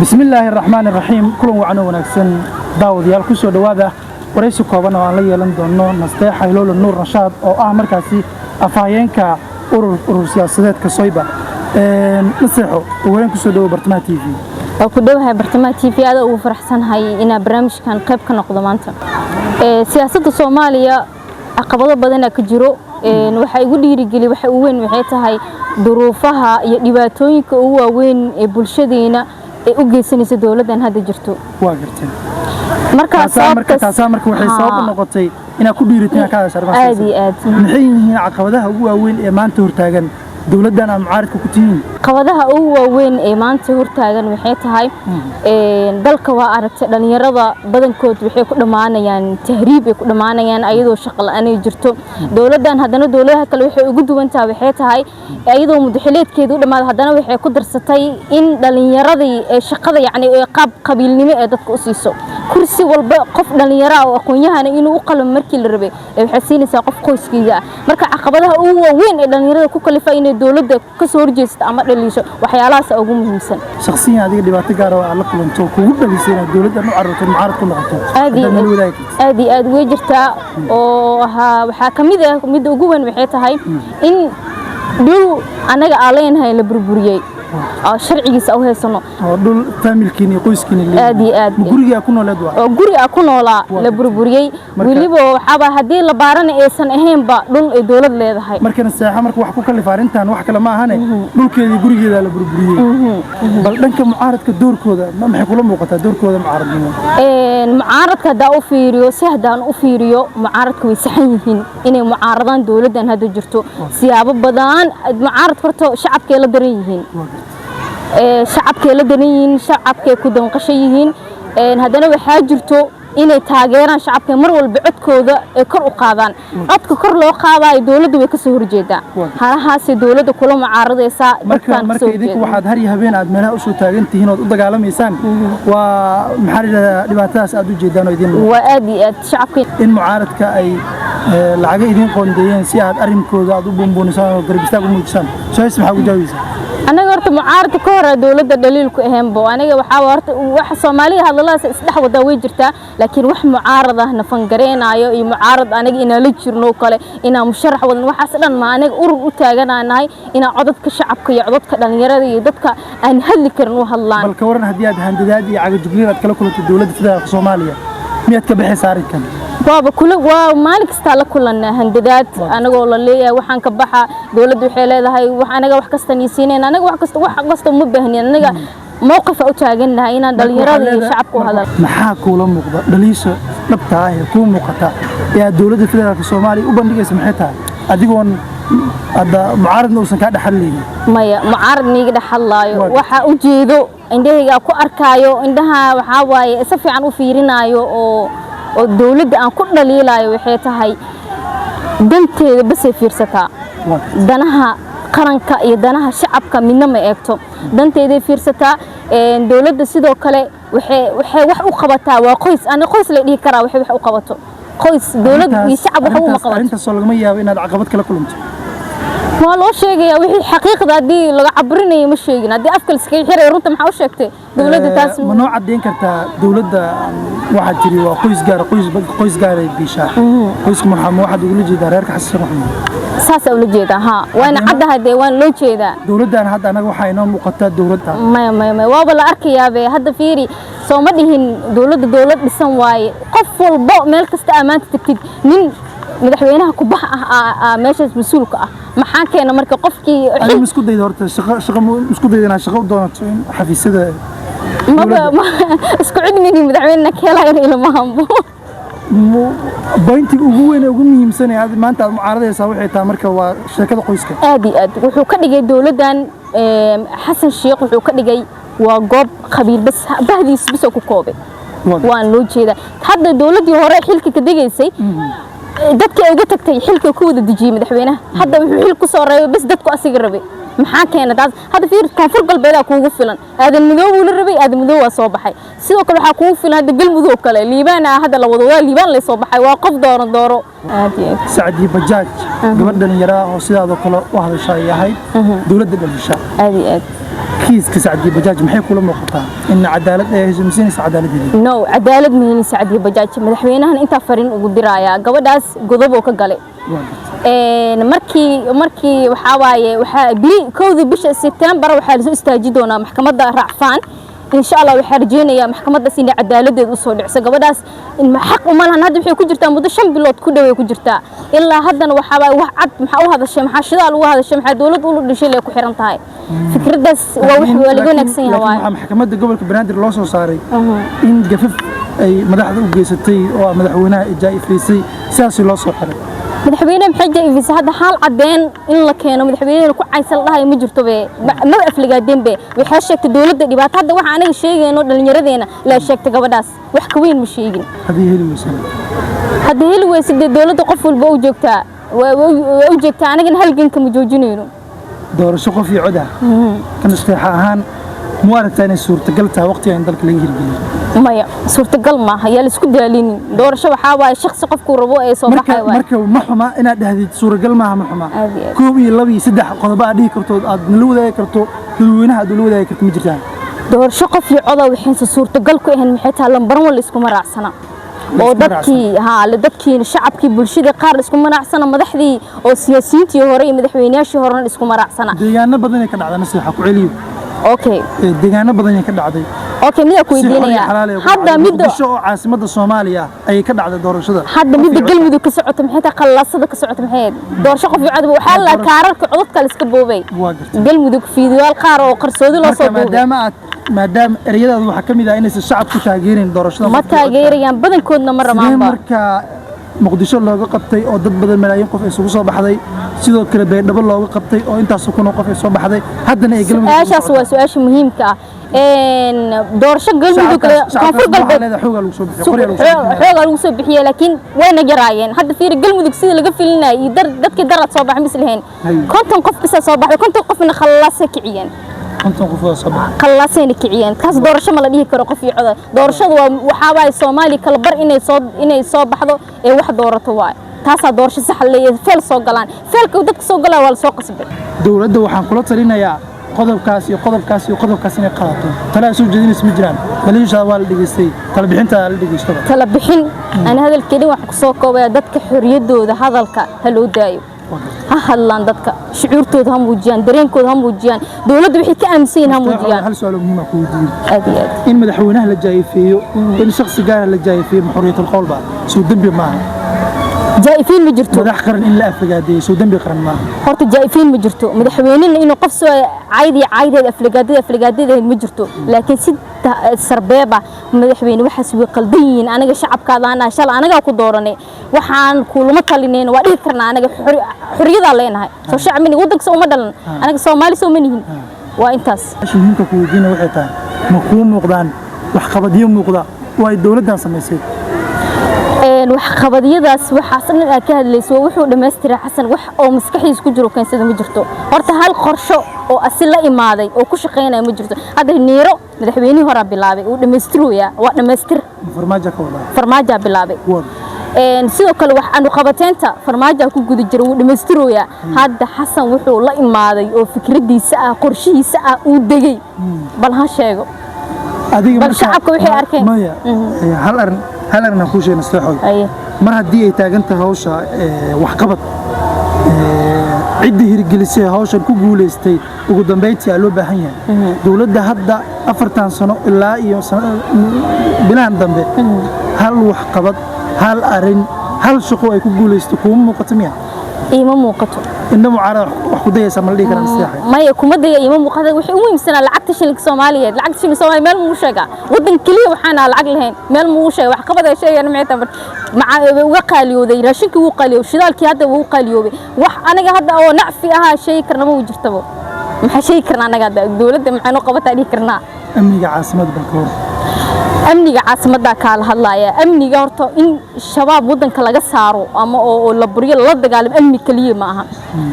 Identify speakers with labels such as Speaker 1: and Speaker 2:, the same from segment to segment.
Speaker 1: بسم الله الرحمن الرحيم كلهم وعنا ونكسن داود يالكو سو دواده waraysi kooban oo aan la yeelan doono nasteex Haylool Nuur Rashaad oo ah markaasi afhayeenka urur siyaasadeedka Soyba nasteexo weyn ku soo dhaw bartamaha TV
Speaker 2: oo ku dhawahay bartamaha TV aad ugu faraxsanahay ina barnaamijkan qayb ka noqdo maanta siyaasadda Soomaaliya caqabado badan ka jiro waxa igu dhiirigeliyay waxa uu weyn waxay tahay duruufaha iyo dhibaatooyinka ugu waaweyn ee bulshadeena ee u geysanaysa dawladdan hadda jirto
Speaker 1: waa gartay
Speaker 2: markaas
Speaker 1: marka waxay sabab noqotay ina ku dhiiritaan ka hadashay
Speaker 2: aad
Speaker 1: maxay yihiin caqabadaha ugu waaweyn ee maanta hortaagan dawladdan ama mucaaradka ku tihiin
Speaker 2: caqabadaha ugu waaweyn ee maanta hortaagan waxay tahay dalka waa aragtay dhalinyarada badankood waxay ku dhamaanayaan tahriib ay ku dhamaanayaan ayadoo shaqo la'aan ay jirto dawladdan haddana dawladaha kale waxay ugu duwan tahay waxay tahay ayadoo mudxileedkeedu u dhamaad haddana waxay ku darsatay in dhalinyaradii ee shaqada yacni ee qabiilnimo ee dadka u siiso kursi walba qof dhalinyaro oo aqoon-yahan inuu u qalmo markii la rabay waxay siinaysaa qof qoyskiisa marka caqabadaha ugu waaweyn ee dhalinyarada ku kalifay in dawladda ka soo horjeesto ama dhaliisho waxyaalahaas ugu muhiimsan
Speaker 1: shakhsiyan adiga dhibaato gaar ah oo la kulanto kugu dhalisay in dawladda u carruurto mucaarad ku noqoto
Speaker 2: aad way jirtaa oo waxa kamid ah mid ugu weyn waxay tahay in dul anaga aaleenahay la burburiyay sharcigiisa oo heesano
Speaker 1: oo dhul familkiina qoyskiina
Speaker 2: aad
Speaker 1: guriga ku noolad waa
Speaker 2: oo guriga ku noolaa la burburiyay waliba waxa hadii la baaran aysan ahayn ba dhul ay dawlad leedahay
Speaker 1: markana saaxa marka wax ku kalifaarintan wax kale ma ahane dhulkeedii gurigeeda la burburiyay bal dhanka mucaaradka doorkooda maxay kula muuqataa doorkooda mucaaradnimo
Speaker 2: mucaaradka daa u fiiriyo si hadaan u fiiriyo mucaaradka way saxan yihiin inay mucaaradaan dawladdan hadda jirto siyaabo badan mucaarad horto shacabka la daran yihiin shacabka la daran yihiin shacabka ku danqashay yihiin haddana waxa jirto inay taageeraan shacabka mar walba codkooda ee kor u qaadaan codka kor loo qaadayo dawladdu way ka soo horjeedaa harahaasi dawladda kula mucaaradaysa
Speaker 1: dadkan marka idinku waxaad har iyo habeen aad meelaha u soo taagantihiin oo u dagaalameysaan waa maxaa dhibaatadaas aad u jeedaan oo idin
Speaker 2: waa aad shacabka
Speaker 1: in mucaaradka ay lacag idin qoondeeyeen si aad arrinkooda aad u buunbuunisaan oo garbistaag u muujisaan sooyis maxaa u jawaabeysaa
Speaker 2: anaga horta mucaaradka ka hor dawladda dhaliilku ahaanbo anaga waxa horta wax Soomaaliya hadalada isdhex wada way jirtaa laakiin wax mucaarad ah nafan gareenayo iyo mucaarad anaga ina la jirno kale ina musharax wadan waxaas dhan ma anaga urur u taaganaanahay ina codadka shacabka iyo codadka dhalinyarada iyo dadka aan hadli karin u hadlaan
Speaker 1: balka waran hadii aad handadaad iyo cagajugleed aad kala kulanto dawladda federaalka Soomaaliya miyaad ka bixi saarinkan
Speaker 2: baba kula waa maalin kasta la kulanna handadaad anagoo la leeyahay waxaan ka baxa dawladdu waxay leedahay wax anaga wax kasta niisiineen anaga wax kasta uma baahnin anaga موقف أو تاجنا إن دليرة الشعب وهذا
Speaker 1: محاك ولا مقدر دليش نبتاه يكون مقطع يا دولة الفدرالية الصومالي وبندق سمحتها أديكون هذا معارض نوصل كذا حلين
Speaker 2: ما معارض نيجي حلايو وح أجيدو عنده أكو أركايو عندها وحواي سفي عن وفيرنايو أو الدولة عن كل دليلايو وحيتها هاي دنت بس فيرستا دنها qaranka iyo danaha shacabka midnama eegto danteeday fiirsataa dawladda sidoo kale waxay wax u qabataa waa qoys la dhigi karaa waxay wax u qabato qoys dawlad iyo shacab wax u qabato
Speaker 1: inta soo laga yaabo inaad caqabad kala kulanto
Speaker 2: ma loo sheegaya wixii xaqiiqda hadii laga cabrinayo ma sheegin hadii afka iska xiray runta maxaa u sheegtay dawladda taas
Speaker 1: ma noo cadeyn kartaa dawladda waxa jiri waa qoys gaar ay bishaa qoyska maxamed waxa ugu jeedaa reerka xasan maxamed
Speaker 2: saas oo la jeeda ha waana caddahay de waan loo jeedaa
Speaker 1: dawladdan hadda anaga waxa inoo muuqataa dawladda
Speaker 2: ma waaba la arkayaa hadda fiiri soo ma dhihin dawlad dhisan waaye qof walba meel kasta amaanta tagtid nin madaxweynaha ku bax ah meeshaas mas'uulka ah maxaa keena marka qofkii
Speaker 1: ay isku daydo horta shaqo isku daydana shaqo u doonato xafiisyada
Speaker 2: ma isku cidmini madaxweynaha keelaayna ilma hanbo
Speaker 1: bayntii ugu weyn ugu muhiimsan ee maanta aad mucaaradaysa waxay tahay marka waa sheekada qoyska
Speaker 2: aad wuxuu ka dhigay dawladdan xasan sheekh wuxuu ka dhigay waa goob qabiil bas bahdiis bis ku koobay waan loo jeedaa hadda dawladdii hore xilka ka degaysay dadka ay uga tagtay xilka ku wada dejiyay madaxweynaha hadda wuxuu xil ku soo reebay bas dadku asiga rabay maxaa keenay taas hadda fiir koonfur galbeed kuugu filan aadan madow la rabay aadan madow waa soo baxay sidoo kale waxa kuugu filan hadda galmudug kale liibaan hadda la wado waa liibaan la soo baxay waa qof dooro
Speaker 1: Saadi Bajaaj gabadh dhalinyaro oo sidaadoo kale u hadasha ay ahayd dowladda dhalisha
Speaker 2: aad iyo aad
Speaker 1: kiiska Sacdiye Bajaaj maxay kula muuqataa in cadaalad ay heshiisinayso cadaaladdeeda
Speaker 2: no cadaalad mihin Sacdiye Bajaaj madaxweynahan inta farin ugu diraya gabadhaas godob oo ka galay markii waxa waaye waxa kowdii bisha September waxa la soo istaajin doonaa maxkamadda Raacfaan إن شاء الله وحرجينا يا محكمة سيني عدالة وصول عسى قبضاس إن حق ومالها هذا بحي كجرتا مدشن بلوت كده وكجرتا إلا هذا وحبا وحد محاو هذا الشيء محاشدا وهذا الشيء محدولد ولد الشيء اللي كحيران تاي فكرة دس ووحي ولقونا كسين هواي
Speaker 1: محكمة قبل كبنادر لوسو صاري إن جفف أي مدحض وجيستي ومدحونها إجاي فيسي ساسي لوسو حرق
Speaker 2: مدحبينا محجة إفيس هذا حال عدين إن لكينا مدحبينا كو عايسل الله يمجرتو بي ما أفلقادين بي ويحاشك الدولة ديبات هذا واحد عنك الشيء ينود لنيردينا لا شك تقبداس وحكوين مش يجين
Speaker 1: هذه هي الوسيلة
Speaker 2: هذه هي الوسيلة الدولة قفل بوجكتا ووجكتا أنا جن هلجن كمجوجينينو
Speaker 1: دور سوق في عدا كان استحاهان موارد ثاني صورة قلتها وقتها عند ذلك اللي يجري
Speaker 2: مايا صورة قل ما هي اللي سكود دالين دور شو حاوا الشخص قف كوربو أي صوت حيوان
Speaker 1: مركب محما إن هذه صورة قل ما محما كوبي لبي سدح قضباء دي كرتو نلو ذا كرتو دلوينها دلو ذا كرتو مجرتان
Speaker 2: دور شو قف في عضا وحين صورة قل كوهن محيتها لمبرون اللي اسكو مرع سنة ودكي ها لدكي الشعب كي بلشيد قار اسكو مرع سنة مدحدي أو سياسيتي هوري مدحوينياشي هورن اسكو مرع سنة
Speaker 1: ديانا بدني كان على نصيحة كعليو
Speaker 2: أوكي
Speaker 1: ديانا بدني كان على
Speaker 2: أوكي مية كويدينيا حدا ميدو
Speaker 1: شو عاصمة الصومالية أي كان على دور شذا
Speaker 2: حدا ميدو قل ميدو كسعة محيطة قلصة كسعة محيط دور شقف في عدو وحلا كارك عضت كالسكبوبي قل ميدو في دوال قارة وقرصودي لو صوبوبي
Speaker 1: ما دام رياضة وحكم إذا إنس الشعب كتاجرين دور شذا
Speaker 2: ما تاجرين بدن كنا مرة مع بعض
Speaker 1: مقدشو looga qabtay oo dad badan malaayiin qof isugu soo baxday sidoo kale beedhabo looga qabtay oo intaas ku qof soo baxday haddana ay galmudug
Speaker 2: aashaas waa su'aasha muhiimka ah doorasho galmudug koonfur galbeed xooga lagu soo bixiyay laakiin wayna jaraayeen hadda fiir galmudug sida laga filinay dadkii darad soo baxay mislahayn konton qof bisa soo baxday konton qofna khalaasay kiciyeen konton qof soo baxay khalaasay kiciyeen kaas doorasho ma la dhihi karo qof iyo cod doorashadu waxa waay Soomaali kala bar inay soo baxdo ee wax doorato waay taasa doorasho sax leeyahay feel soo galaan feelka dadka soo galaa waa soo qasbay dawladda waxaan kula talinayaa qodobkaas inay qaadato tala soo jeedinaysa ma jiraan maleesha waa la dhigaystay tala bixinta la dhigaystay tala bixin ana hadalkeedii wax ku soo koobaya dadka xoriyadooda hadalka haloo daayo ha hadlaan dadka shucuurtooda ha muujiyaan dareenkooda ha muujiyaan dawladda wixii ka aaminsan ha muujiyaan hal su'aal muhiim ah ku weydiin in madaxweynaha la jaayifeeyo in shakhsi gaar la jaayifeeyo xorriyatul qowl ba soo dambi ma جائفين مجرتو مدح قرن إلا أفلقادية سو دنبي قرن ما هرت جائفين مجرتو مدحوينين إنه قفصوا عادي أفلقادية مجرتو لكن ست سربيبة مدحوين وحسوا قلبين أنا شعب كذا أنا شال أنا جاكو دورني وحان كل مطلنين وأدي كرنا أنا حرية علينا هاي سو شعب مني ودك سو مدلن أنا سومالي سو مني وإنتاس عشان هنك كودينا وحيتان مقوم مقدان وحقبديهم مقدان وايد دولة دان سميسيد waxqabadiyadaas waxa sanan ka hadlayso wuxuu dhameestiray xasan wax oo maskaxiis ku jiro kan sida ma jirto horta hal qorsho oo asil la imaaday oo ku shaqeynay ma jirto hada neero madaxweynihii hore bilaabay uu dhameestiraya waa dhameestir farmaajo bilaabay sidoo kale wax aanu qabateenta farmaajo ku guda jiro uu dhameestiraya hada xasan wuxuu la imaaday oo fikradiisa ah qorshihiisa ah uu degay bal ha sheego adiga shacabka waxay arkeen hal arna ku sheena saxoy mar hadii ay taagantahay hawsha wax qabad cidii hirgelisay hawshan ku guuleystay ugu dambeyntii loo baahan yahay dawladda hadda 4 sano ilaa iyo bilaan dambe hal wax qabad hal arin hal shaqo ay ku guuleystay kuma muuqato miya إيمان موقته إنما عارض وحدة يسمى كلام السياحي ما يكون مدة إيمان موقته وحوي مثلا العقد شلك سومالية العقد شلك سومالي مال موشجع ودن كليه وحنا العقل هين مال موشجع وحقبض شيء أنا معتبر مع وقاليو ذي رشك وقاليو شذال كي هذا وقاليو وح أنا هذا أو نعفيها شيء كرنا مو جرتبه مح شيء كرنا أنا قاعد الدولة معنا قبض عليه كرنا أمني عاصمة بنكور أمنية عاصمة كال هلايا أمنية هرتو إن شباب ودن كلا جسارو أما أو لبرية لضج على أمني كلية معها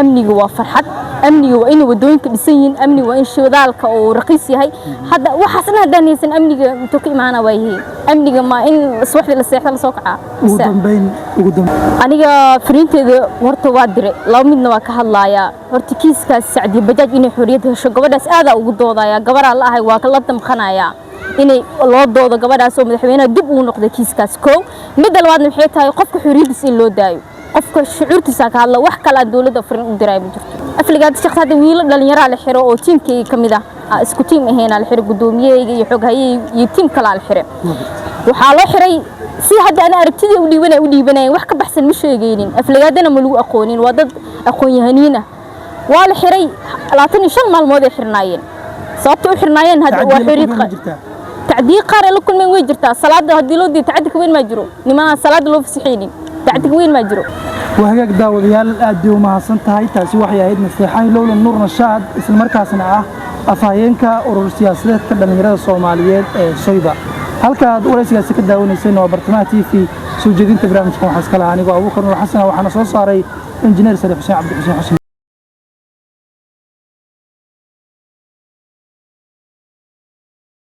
Speaker 2: أمنية وفرحت amniga waa in wadooyinka dhisan yihiin amniga waa in shidaalka oo raqiis yahay hadda waxaasna haddaan haysan amniga intuu ka imaana waa yihiin amniga ma in subaxdii la seexda la soo kacaa
Speaker 1: ugu dambeyn
Speaker 2: aniga fariinteeda horta waa diray laba midna waa ka hadlayaa horta kiiskaas Sacdiya Bajaaj inay xorriyad hesho gabadhaas aad ugu doodaya gabar la ahay waa kala damqanaya inay loo doodo gabadhaas oo madaxweynaha dib uu noqday kiiskaas koow mid labaadna waxay tahay qofka xorriyadiisa in loo daayo qofka shucuurtiisa ka hadla wax kala dawladda fariin u diray ma jirto afligaad shakhs hada wiil dhalinyaro la xiro oo tiimkii kamid ah isku tiim aheena la xiro gudoomiyayga iyo xoghaye iyo tiim kala la xiro waxa loo xiray si hadda ana aragtida u dhiibanay wax ka baxsan ma sheegaynin afligaadana ma lagu aqoonin waa dad aqoon yahaniina waa la xiray 25 maalmood ay xirnaayeen sababta u xirnaayeen hadda waa xiriir تعدي قارئ لكل من وجرته صلاة هديلو دي تعدي كوين ما جرو نما صلاة لو في سحيني تعدي كوين ما جرو
Speaker 1: وهاجك داوديال أدي وما صنتهاي تاسي وحيا عيد نستحي لولا النور نشاد اسم مركز نعاه أفاينكا أورور سياسات كذا من رأس الصوماليات صيدا هل كاد ورئيس سياسة داوني سنة وبرتماتي في سوجدين تبرامج كم حسكلا عني وأبو بكر الحسن وحنا صاري إنجنير سيد حسين عبد الحسين